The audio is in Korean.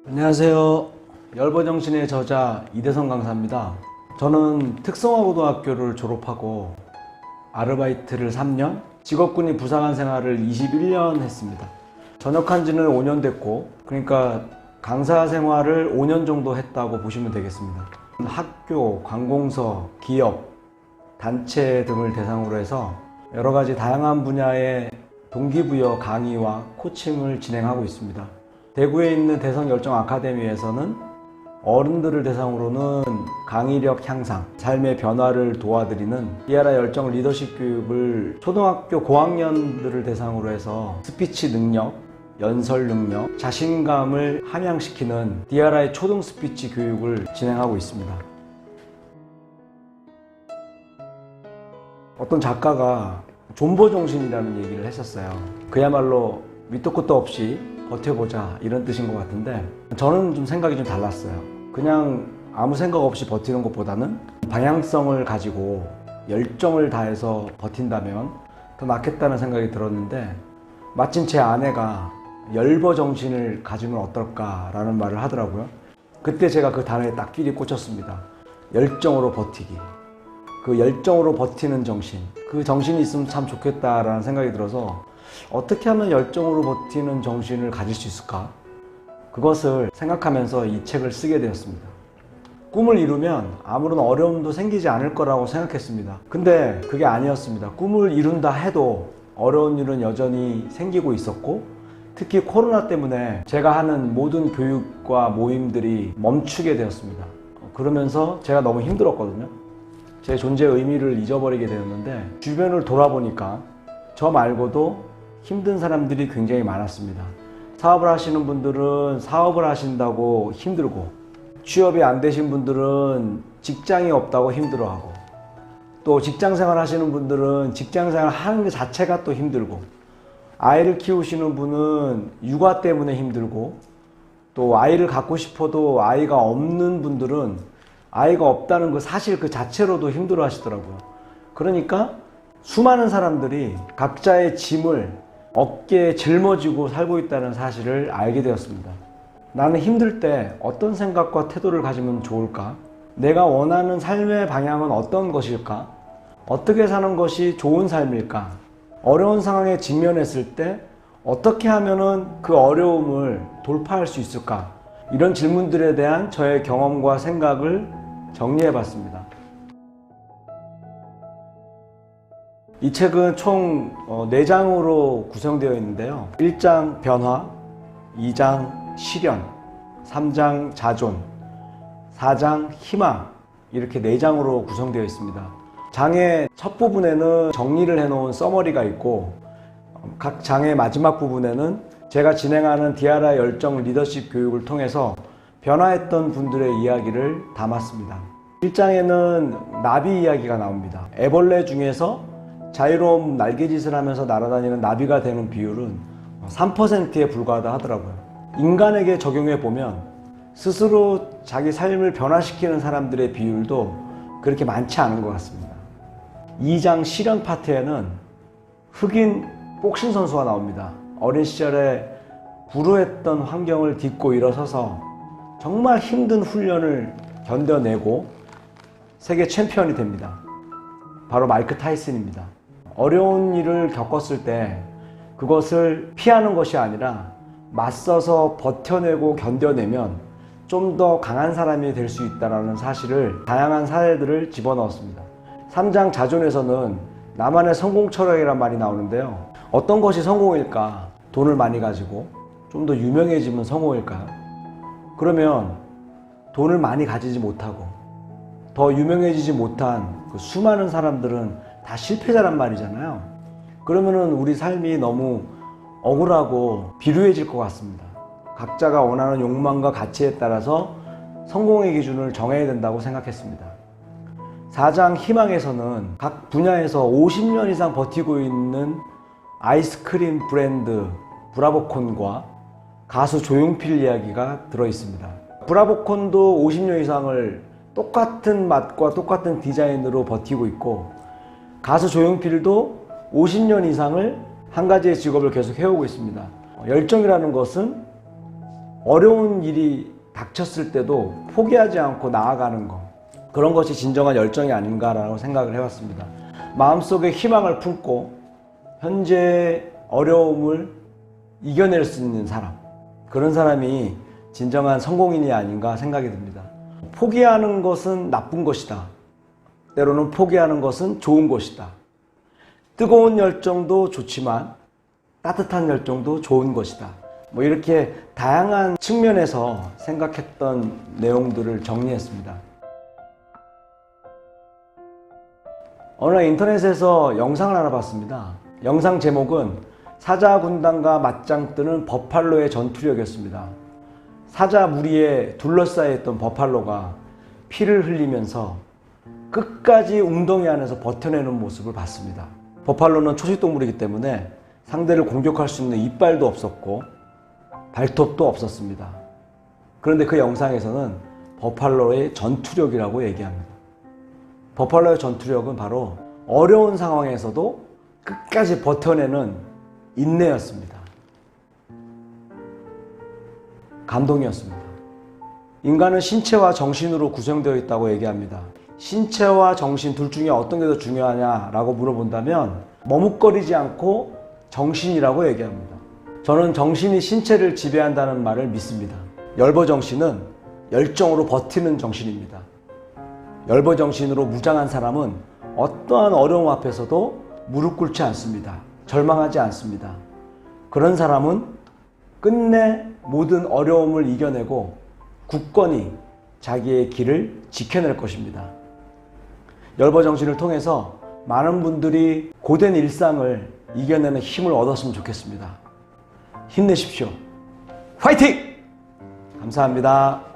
안녕하세요. 열버정신의 저자 이대성 강사입니다. 저는 특성화고등학교를 졸업하고 아르바이트를 3년, 직업군인 부사관 생활을 21년 했습니다. 전역한 지는 5년 됐고, 그러니까 강사 생활을 5년 정도 했다고 보시면 되겠습니다. 학교, 관공서, 기업, 단체 등을 대상으로 해서 여러 가지 다양한 분야의 동기부여 강의와 코칭을 진행하고 있습니다. 대구에 있는 대성열정 아카데미에서는 어른들을 대상으로는 강의력 향상, 삶의 변화를 도와드리는 디아라 열정 리더십 교육을 초등학교 고학년들을 대상으로 해서 스피치 능력, 연설 능력, 자신감을 함양시키는 디아라의 초등 스피치 교육을 진행하고 있습니다. 어떤 작가가 존버 정신이라는 얘기를 했었어요. 그야말로 밑도 끝도 없이 버텨보자 이런 뜻인 것 같은데, 저는 좀 생각이 좀 달랐어요. 그냥 아무 생각 없이 버티는 것보다는 방향성을 가지고 열정을 다해서 버틴다면 더 낫겠다는 생각이 들었는데, 마침 제 아내가 열버 정신을 가지면 어떨까라는 말을 하더라고요. 그때 제가 그 단어에 딱 필이 꽂혔습니다. 열정으로 버티기. 그 열정으로 버티는 정신, 그 정신이 있으면 참 좋겠다라는 생각이 들어서 어떻게 하면 열정으로 버티는 정신을 가질 수 있을까? 그것을 생각하면서 이 책을 쓰게 되었습니다. 꿈을 이루면 아무런 어려움도 생기지 않을 거라고 생각했습니다. 근데 그게 아니었습니다. 꿈을 이룬다 해도 어려운 일은 여전히 생기고 있었고, 특히 코로나 때문에 제가 하는 모든 교육과 모임들이 멈추게 되었습니다. 그러면서 제가 너무 힘들었거든요. 제 존재의 의미를 잊어버리게 되었는데, 주변을 돌아보니까 저 말고도 힘든 사람들이 굉장히 많았습니다. 사업을 하시는 분들은 사업을 하신다고 힘들고, 취업이 안 되신 분들은 직장이 없다고 힘들어하고, 또 직장생활 하시는 분들은 직장생활 하는 것 자체가 또 힘들고, 아이를 키우시는 분은 육아 때문에 힘들고, 또 아이를 갖고 싶어도 아이가 없는 분들은 아이가 없다는 그 사실 그 자체로도 힘들어 하시더라고요. 그러니까 수많은 사람들이 각자의 짐을 어깨에 짊어지고 살고 있다는 사실을 알게 되었습니다. 나는 힘들 때 어떤 생각과 태도를 가지면 좋을까? 내가 원하는 삶의 방향은 어떤 것일까? 어떻게 사는 것이 좋은 삶일까? 어려운 상황에 직면했을 때 어떻게 하면은 그 어려움을 돌파할 수 있을까? 이런 질문들에 대한 저의 경험과 생각을 정리해 봤습니다. 이 책은 총 4장으로 구성되어 있는데요. 1장 변화, 2장 실현, 3장 자존, 4장 희망, 이렇게 4장으로 구성되어 있습니다. 장의 첫 부분에는 정리를 해놓은 서머리가 있고, 각 장의 마지막 부분에는 제가 진행하는 디아라 열정 리더십 교육을 통해서 변화했던 분들의 이야기를 담았습니다. 1장에는 나비 이야기가 나옵니다. 애벌레 중에서 자유로운 날개짓을 하면서 날아다니는 나비가 되는 비율은 3%에 불과하다 하더라고요. 인간에게 적용해 보면 스스로 자기 삶을 변화시키는 사람들의 비율도 그렇게 많지 않은 것 같습니다. 2장 실현 파트에는 흑인 복싱 선수가 나옵니다. 어린 시절에 불우했던 환경을 딛고 일어서서 정말 힘든 훈련을 견뎌내고 세계 챔피언이 됩니다. 바로 마이크 타이슨입니다. 어려운 일을 겪었을 때 그것을 피하는 것이 아니라 맞서서 버텨내고 견뎌내면 좀 더 강한 사람이 될 수 있다는 사실을, 다양한 사례들을 집어넣었습니다. 3장 자존에서는 나만의 성공 철학이란 말이 나오는데요. 어떤 것이 성공일까? 돈을 많이 가지고 좀 더 유명해지면 성공일까요? 그러면 돈을 많이 가지지 못하고 더 유명해지지 못한 그 수많은 사람들은 다 실패자란 말이잖아요. 그러면은 우리 삶이 너무 억울하고 비루해질 것 같습니다. 각자가 원하는 욕망과 가치에 따라서 성공의 기준을 정해야 된다고 생각했습니다. 4장 희망에서는 각 분야에서 50년 이상 버티고 있는 아이스크림 브랜드 브라보콘과 가수 조용필 이야기가 들어있습니다. 브라보콘도 50년 이상을 똑같은 맛과 똑같은 디자인으로 버티고 있고, 가수 조용필도 50년 이상을 한 가지의 직업을 계속 해오고 있습니다. 열정이라는 것은 어려운 일이 닥쳤을 때도 포기하지 않고 나아가는 것, 그런 것이 진정한 열정이 아닌가라고 생각을 해봤습니다. 마음속에 희망을 품고 현재 어려움을 이겨낼 수 있는 사람, 그런 사람이 진정한 성공인이 아닌가 생각이 듭니다. 포기하는 것은 나쁜 것이다. 때로는 포기하는 것은 좋은 것이다. 뜨거운 열정도 좋지만 따뜻한 열정도 좋은 것이다. 뭐 이렇게 다양한 측면에서 생각했던 내용들을 정리했습니다. 어느 날 인터넷에서 영상을 하나 봤습니다. 영상 제목은 사자 군단과 맞짱 뜨는 버팔로의 전투력이었습니다. 사자 무리에 둘러싸여 있던 버팔로가 피를 흘리면서 끝까지 웅덩이 안에서 버텨내는 모습을 봤습니다. 버팔로는 초식동물이기 때문에 상대를 공격할 수 있는 이빨도 없었고 발톱도 없었습니다. 그런데 그 영상에서는 버팔로의 전투력이라고 얘기합니다. 버팔로의 전투력은 바로 어려운 상황에서도 끝까지 버텨내는 인내였습니다. 감동이었습니다. 인간은 신체와 정신으로 구성되어 있다고 얘기합니다. 신체와 정신 둘 중에 어떤 게 더 중요하냐라고 물어본다면 머뭇거리지 않고 정신이라고 얘기합니다. 저는 정신이 신체를 지배한다는 말을 믿습니다. 열버정신은 열정으로 버티는 정신입니다. 열버정신으로 무장한 사람은 어떠한 어려움 앞에서도 무릎 꿇지 않습니다. 절망하지 않습니다. 그런 사람은 끝내 모든 어려움을 이겨내고 굳건히 자기의 길을 지켜낼 것입니다. 열버정신을 통해서 많은 분들이 고된 일상을 이겨내는 힘을 얻었으면 좋겠습니다. 힘내십시오. 화이팅! 감사합니다.